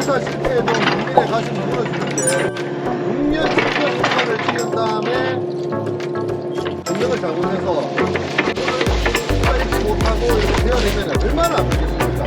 농사 질 때 좀 국민의 가슴이 무너지는 게 6년 7년 농사를 지은 다음에 경력을 잘못해서 빨리 못하고 이렇게 되어야 되면 얼마나 아프겠습니까?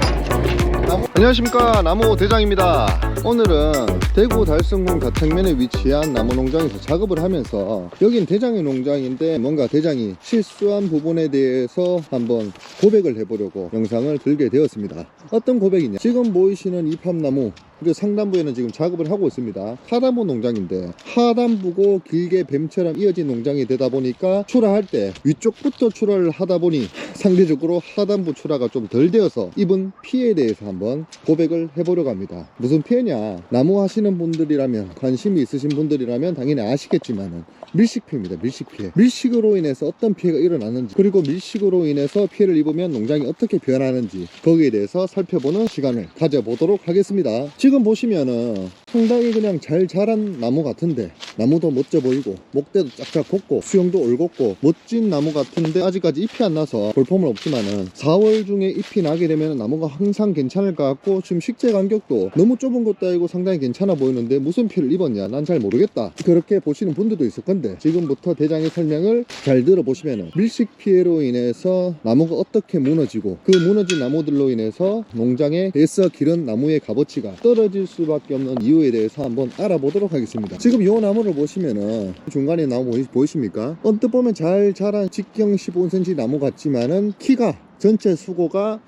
안녕하십니까, 나무 대장입니다. 오늘은 대구 달성군 가택면에 위치한 나무 농장에서 작업을 하면서, 여긴 대장의 농장인데 뭔가 대장이 실수한 부분에 대해서 한번 고백을 해보려고 영상을 들게 되었습니다. 어떤 고백이냐, 지금 보이시는 이 팝나무, 그리고 상단부에는 지금 작업을 하고 있습니다. 하단부 농장인데 하단부고 길게 뱀처럼 이어진 농장이 되다 보니까 출하할 때 위쪽부터 출하를 하다 보니 상대적으로 하단부 출하가 좀 덜 되어서 입은 피해에 대해서 한번 고백을 해보려고 합니다. 무슨 피해냐, 나무 하시는 분들이라면, 관심이 있으신 분들이라면 당연히 아시겠지만은 밀식 피해입니다. 밀식 피해. 밀식으로 인해서 어떤 피해가 일어나는지, 그리고 밀식으로 인해서 피해를 입으면 농장이 어떻게 변하는지, 거기에 대해서 살펴보는 시간을 가져보도록 하겠습니다. 지금 보시면은 상당히 그냥 잘 자란 나무 같은데, 나무도 멋져 보이고 목대도 쫙쫙 걷고 수영도 올곧고 멋진 나무 같은데, 아직까지 잎이 안 나서 볼품은 없지만은 4월 중에 잎이 나게 되면 나무가 항상 괜찮을 것 같고, 지금 식재 간격도 너무 좁은 것도 아니고 상당히 괜찮아 보이는데 무슨 피해를 입었냐, 난 잘 모르겠다, 그렇게 보시는 분들도 있을 건데, 지금부터 대장의 설명을 잘 들어보시면은 밀식 피해로 인해서 나무가 어떻게 무너지고, 그 무너진 나무들로 인해서 농장에서 기른 나무의 값어치가 떨어질 수밖에 없는 이유에 대해서 한번 알아보도록 하겠습니다. 지금 이 나무를 보시면은 중간에 나무 보이십니까? 언뜻 보면 잘 자란 직경 15cm 나무 같지만은 키가, 전체 수고가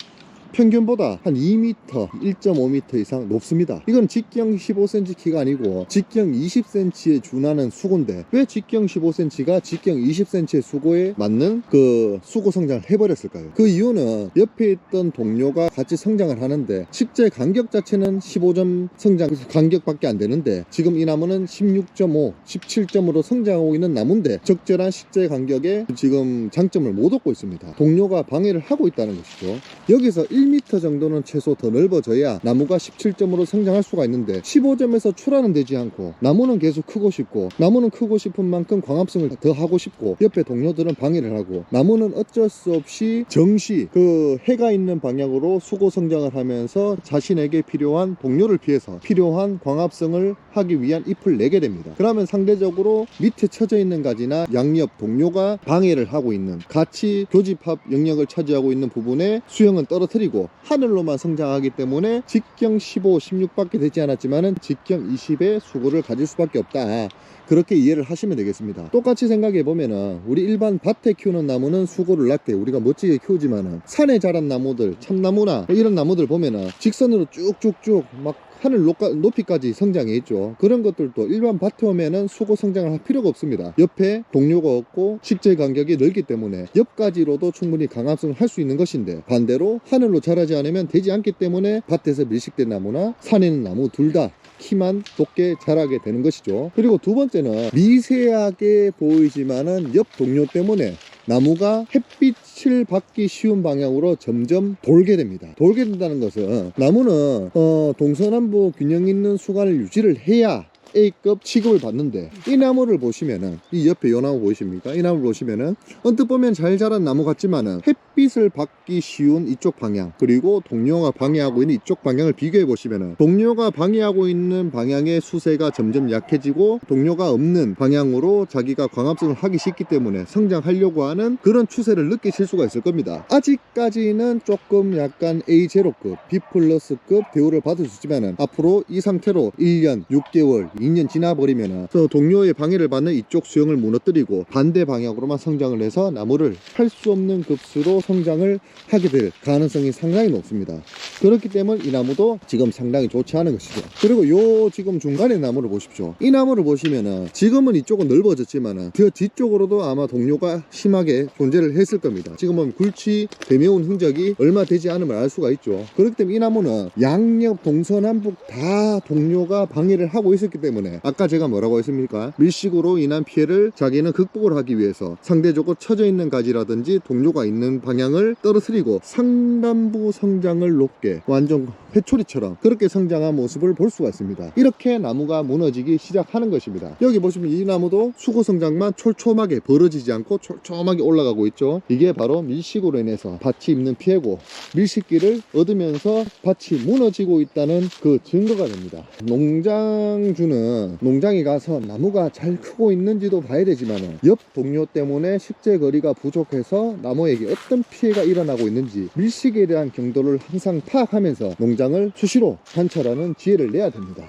평균보다 한 2m, 1.5m 이상 높습니다. 이건 직경 15cm 키가 아니고 직경 20cm에 준하는 수고인데, 왜 직경 15cm가 직경 20cm의 수고에 맞는 그 수고 성장을 해버렸을까요? 그 이유는 옆에 있던 동료가 같이 성장을 하는데 식재 간격 자체는 15점 성장 간격밖에 안 되는데, 지금 이 나무는 16.5, 17점으로 성장하고 있는 나무인데 적절한 식재 간격에 지금 장점을 못 얻고 있습니다. 동료가 방해를 하고 있다는 것이죠. 여기서 1m 정도는 최소 더 넓어져야 나무가 17점으로 성장할 수가 있는데, 15점에서 출하는 되지 않고 나무는 계속 크고 싶고, 나무는 크고 싶은 만큼 광합성을 더 하고 싶고, 옆에 동료들은 방해를 하고, 나무는 어쩔 수 없이 정시 그 해가 있는 방향으로 수고 성장을 하면서 자신에게 필요한 동료를 피해서 필요한 광합성을 하기 위한 잎을 내게 됩니다. 그러면 상대적으로 밑에 처져 있는 가지나 양옆 동료가 방해를 하고 있는, 같이 교집합 영역을 차지하고 있는 부분에 수영은 떨어뜨리고 하늘로만 성장하기 때문에 직경 15, 16밖에 되지 않았지만은 직경 20의 수고를 가질 수밖에 없다, 그렇게 이해를 하시면 되겠습니다. 똑같이 생각해 보면은 우리 일반 밭에 키우는 나무는 수고를 낮게 우리가 멋지게 키우지만은 산에 자란 나무들, 참나무나 이런 나무들 보면은 직선으로 쭉쭉쭉 막 하늘 높이까지 성장해 있죠. 그런 것들도 일반 밭에 오면은 수고 성장을 할 필요가 없습니다. 옆에 동료가 없고 식재 간격이 넓기 때문에 옆가지로도 충분히 강합성을 할 수 있는 것인데, 반대로 하늘로 자라지 않으면 되지 않기 때문에 밭에서 밀식된 나무나 산에 있는 나무 둘 다 키만 높게 자라게 되는 것이죠. 그리고 두 번째는 미세하게 보이지만은 옆 동료 때문에 나무가 햇빛을 받기 쉬운 방향으로 점점 돌게 됩니다. 돌게 된다는 것은 나무는 동서남북 균형 있는 수간을 유지를 해야 A급 취급을 받는데, 이 나무를 보시면은, 이 옆에 이 나무 보이십니까? 이 나무를 보시면은 언뜻 보면 잘 자란 나무 같지만은 햇빛을 받기 쉬운 이쪽 방향, 그리고 동료가 방해하고 있는 이쪽 방향을 비교해 보시면은, 동료가 방해하고 있는 방향의 수세가 점점 약해지고 동료가 없는 방향으로 자기가 광합성을 하기 쉽기 때문에 성장하려고 하는 그런 추세를 느끼실 수가 있을 겁니다. 아직까지는 조금 약간 A0급, B+급 대우를 받을 수 있지만은, 앞으로 이 상태로 1년 6개월 2년 지나버리면 동료의 방해를 받는 이쪽 수영을 무너뜨리고 반대 방향으로만 성장을 해서 나무를 할 수 없는 급수로 성장을 하게 될 가능성이 상당히 높습니다. 그렇기 때문에 이 나무도 지금 상당히 좋지 않은 것이죠. 그리고 요 지금 중간에 나무를 보십시오. 이 나무를 보시면은 지금은 이쪽은 넓어졌지만은 그 뒤쪽으로도 아마 동료가 심하게 존재를 했을 겁니다. 지금은 굴치 되매운 흔적이 얼마 되지 않음을 알 수가 있죠. 그렇기 때문에 이 나무는 양옆 동서남북 다 동료가 방해를 하고 있었기 때문에, 아까 제가 뭐라고 했습니까? 밀식으로 인한 피해를 자기는 극복을 하기 위해서 상대적으로 처져 있는 가지라든지 동료가 있는 방향을 떨어뜨리고 상단부 성장을 높게 완전 회초리처럼 그렇게 성장한 모습을 볼 수가 있습니다. 이렇게 나무가 무너지기 시작하는 것입니다. 여기 보시면 이 나무도 수고 성장만 촘촘하게 벌어지지 않고 촘촘하게 올라가고 있죠. 이게 바로 밀식으로 인해서 밭이 입는 피해고 밀식기를 얻으면서 밭이 무너지고 있다는 그 증거가 됩니다. 농장주는 농장에 가서 나무가 잘 크고 있는지도 봐야 되지만 옆 동료 때문에 식재 거리가 부족해서 나무에게 어떤 피해가 일어나고 있는지 밀식에 대한 경도를 항상 파악하면서 농장을 수시로 관찰하는 지혜를 내야 됩니다.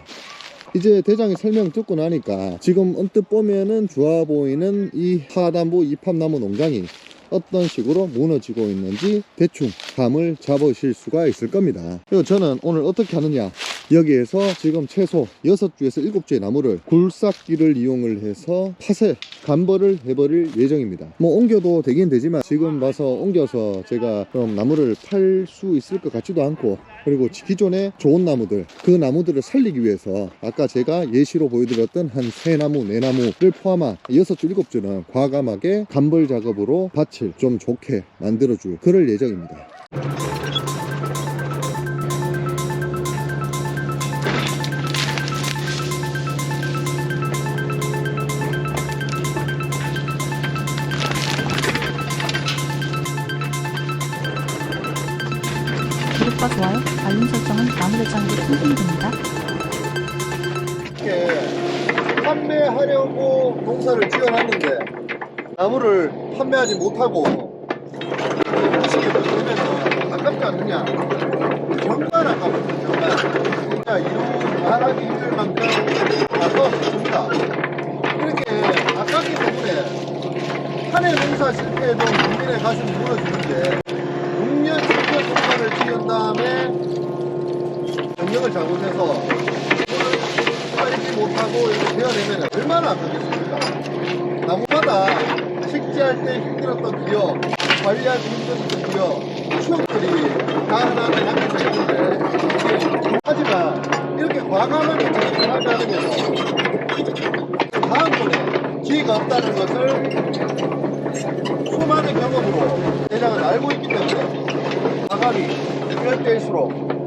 이제 대장이 설명 듣고 나니까 지금 언뜻 보면은 좋아 보이는 이 하단부 이팝나무 농장이 어떤 식으로 무너지고 있는지 대충 감을 잡으실 수가 있을 겁니다. 그리고 저는 오늘 어떻게 하느냐, 여기에서 지금 최소 6주에서 7주의 나무를 굴삭기를 이용을 해서 팥에 감벌을 해버릴 예정입니다. 뭐 옮겨도 되긴 되지만 지금 봐서 옮겨서 제가 그럼 나무를 팔 수 있을 것 같지도 않고, 그리고 기존에 좋은 나무들, 그 나무들을 살리기 위해서 아까 제가 예시로 보여드렸던 한 3나무, 4나무를 포함한 6주, 7주는 과감하게 감벌 작업으로 밭을 좀 좋게 만들어줄 그럴 예정입니다. 구독과 좋아요, 알림 설정은 나무 대장으로 튼튼입니다. 이렇게 판매하려고 농사를 지어놨는데 나무를 판매하지 못하고 무식에 들면 아깝지 않느냐? 정말 아깝습니다. 정말 진짜 이루 말하기 힘들 만큼 아까웠습니다. 이렇게 아깝기 때문에 한 해 농사 실패해도 국민의 가슴이 무너지는데 6년 7년 농사를 지은 다음에 경영을 잘못해서 살지 못하고 이렇게 되어내면 얼마나 아깝겠습니까? 나무마다 식재할 때 힘들었던 기억, 관리하기 힘들었던 기억, 추억들이 다 하나하나 남겨져 있는데, 하지만 이렇게 과감하게 정신을 하자는 게 다음번에 기회가 없다는 것을 수많은 경험으로 대장은 알고 있기 때문에 과감히 이럴 때일수록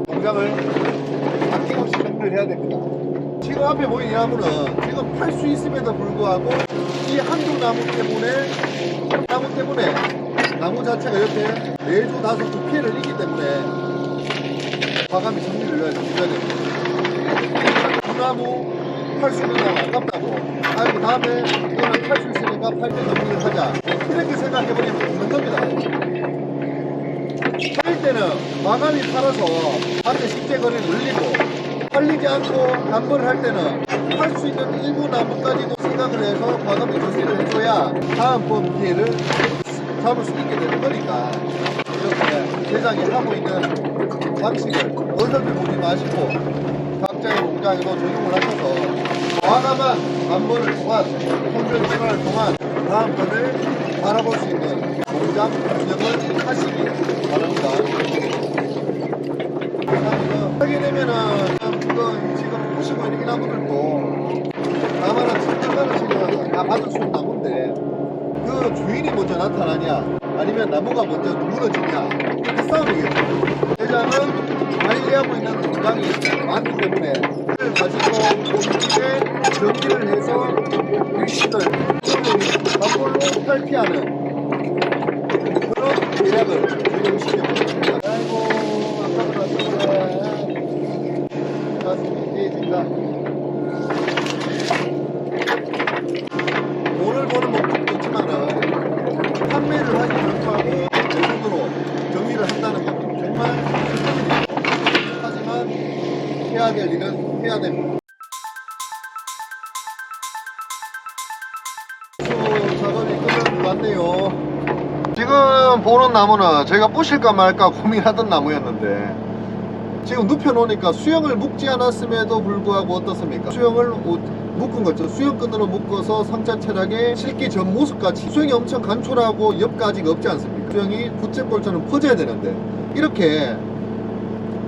농장을 아낌없이 정리를 해야 됩니다. 지금 앞에 보이는 이 나무는 지금 팔 수 있음에도 불구하고 이 한두 나무 때문에 나무 자체가 이렇게 4주, 5주 피해를 입기 때문에 과감히 정리를 해야 됩니다. 두 나무 팔 수 있는 나무 아깝다고, 아이고 다음에 이거는 팔 수 있으니까 팔 때 정리를 하자, 이렇게 생각해버리면 없는 겁니다. 팔 때는 과감히 팔아서 밭의 식재거리를 늘리고, 팔리지 않고 감벌을 할 때는 팔 수 있는 일부 나무까지도 생각을 해서 과감히 정리를 해줘야 다음번 기회를 잡을 수 있게 되는 거니까, 이렇게 대장이 하고 있는 방식을 어설프 보지 마시고 각자의 농장에도 적용을 하셔서 과감한 감벌을 통한 선별 생활을 통한 다음번을 바라볼 수 있는 농장 운영을 하시기 바랍니다. 하게 되면은 지금 보시고 있는 이 나무들도 나마다 7,000원씩은 다 받을 수 있는 나무인데, 그 주인이 먼저 나타나냐 아니면 나무가 먼저 무너지냐, 이렇게 싸움이겠죠. 대장은 관리하고 있는 농장이 많기 때문에 그걸 가지고 본인의 정리를 해서 일시들 나무로 탈피하는 그런 계략을 적용시켜줍니다. 아이고 아까보다 돈을 버는 목적도 있지만은 판매를 하지 못하고 내 손으로 정리를 한다는 건 정말 슬픔이죠. 하지만 해야 될 일은 해야 됩니다. 작업이 끝난 것 같네요. 지금 보는 나무는 제가 부실까 말까 고민하던 나무였는데 지금 눕혀놓으니까 수영을 묶지 않았음에도 불구하고 어떻습니까? 수영을 묶은 거죠. 수영끈으로 묶어서 상자 체락에 실기 전 모습같이 수영이 엄청 간촐하고 옆가지가 없지 않습니까? 수영이 부채꼴처럼 퍼져야 되는데, 이렇게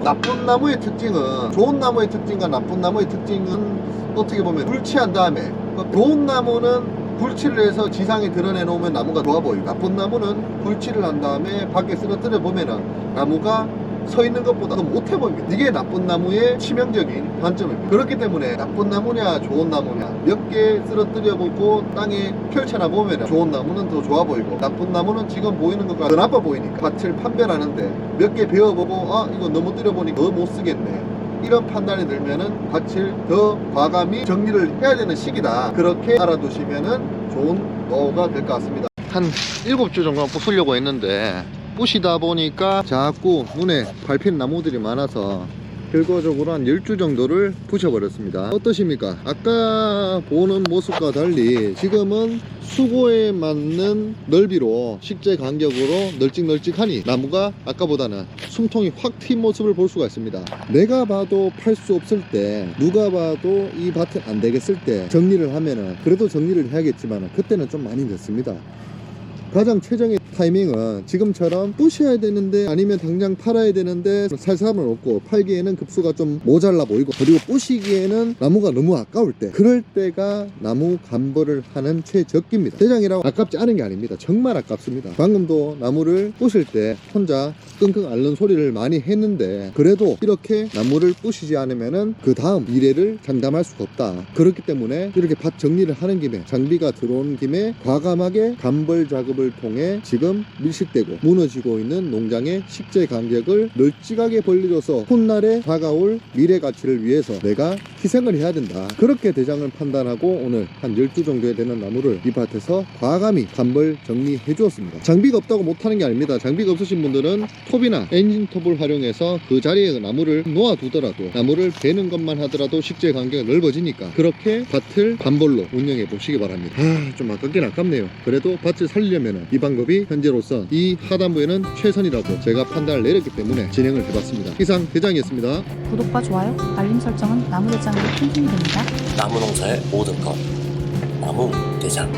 나쁜 나무의 특징은, 좋은 나무의 특징과 나쁜 나무의 특징은 어떻게 보면 불치한 다음에 좋은 나무는 굴치를 해서 지상에 드러내 놓으면 나무가 좋아 보이고, 나쁜 나무는 굴치를 한 다음에 밖에 쓰러뜨려 보면은 나무가 서 있는 것보다 더 못해 보입니다. 이게 나쁜 나무의 치명적인 단점입니다. 그렇기 때문에 나쁜 나무냐 좋은 나무냐 몇 개 쓰러뜨려 보고 땅에 펼쳐놔 보면 좋은 나무는 더 좋아 보이고, 나쁜 나무는 지금 보이는 것과 더 나빠 보이니까 밭을 판별하는데 몇 개 베어보고 이거 너무 뜨려보니까 더 못 쓰겠네, 이런 판단이 들면은 밭을 더 과감히 정리를 해야 되는 시기다. 그렇게 알아두시면은 좋은 노하우가 될 것 같습니다. 한 7주 정도만 부수려고 했는데 부시다 보니까 자꾸 눈에 밟히는 나무들이 많아서 결과적으로 한 10주 정도를 부셔버렸습니다. 어떠십니까? 아까 보는 모습과 달리 지금은 수고에 맞는 넓이로 식재 간격으로 널찍널찍하니 나무가 아까보다는 숨통이 확 튄 모습을 볼 수가 있습니다. 내가 봐도 팔 수 없을 때, 누가 봐도 이 밭은 안 되겠을 때 정리를 하면은 그래도 정리를 해야겠지만 그때는 좀 많이 늦습니다. 가장 최적의 타이밍은 지금처럼 부셔야 되는데 아니면 당장 팔아야 되는데 살 사람은 없고 팔기에는 급수가 좀 모자라 보이고, 그리고 부시기에는 나무가 너무 아까울 때, 그럴 때가 나무 감벌을 하는 최적기입니다. 대장이라고 아깝지 않은 게 아닙니다. 정말 아깝습니다. 방금도 나무를 부실 때 혼자 끙끙 앓는 소리를 많이 했는데 그래도 이렇게 나무를 부시지 않으면은 그 다음 미래를 장담할 수가 없다. 그렇기 때문에 이렇게 밭 정리를 하는 김에, 장비가 들어온 김에 과감하게 감벌 작업을 통해 지금 밀식되고 무너지고 있는 농장의 식재 간격을 널찍하게 벌려줘서 훗날에 다가올 미래 가치를 위해서 내가 희생을 해야 된다. 그렇게 대장을 판단하고 오늘 한 10주 정도에 되는 나무를 이 밭에서 과감히 감벌 정리해 주었습니다. 장비가 없다고 못하는 게 아닙니다. 장비가 없으신 분들은 톱이나 엔진톱을 활용해서 그 자리에 나무를 놓아두더라도, 나무를 베는 것만 하더라도 식재 간격이 넓어지니까 그렇게 밭을 감벌로 운영해 보시기 바랍니다. 좀 아깝긴 아깝네요. 그래도 밭을 살리려면 이 방법이 현재로서 이 하단부에는 최선이라고 제가 판단을 내렸기 때문에 진행을 해봤습니다. 이상 대장이었습니다. 구독과 좋아요, 알림 설정은 나무대장으로 큰 힘이 됩니다. 나무 농사의 모든 것 나무 대장.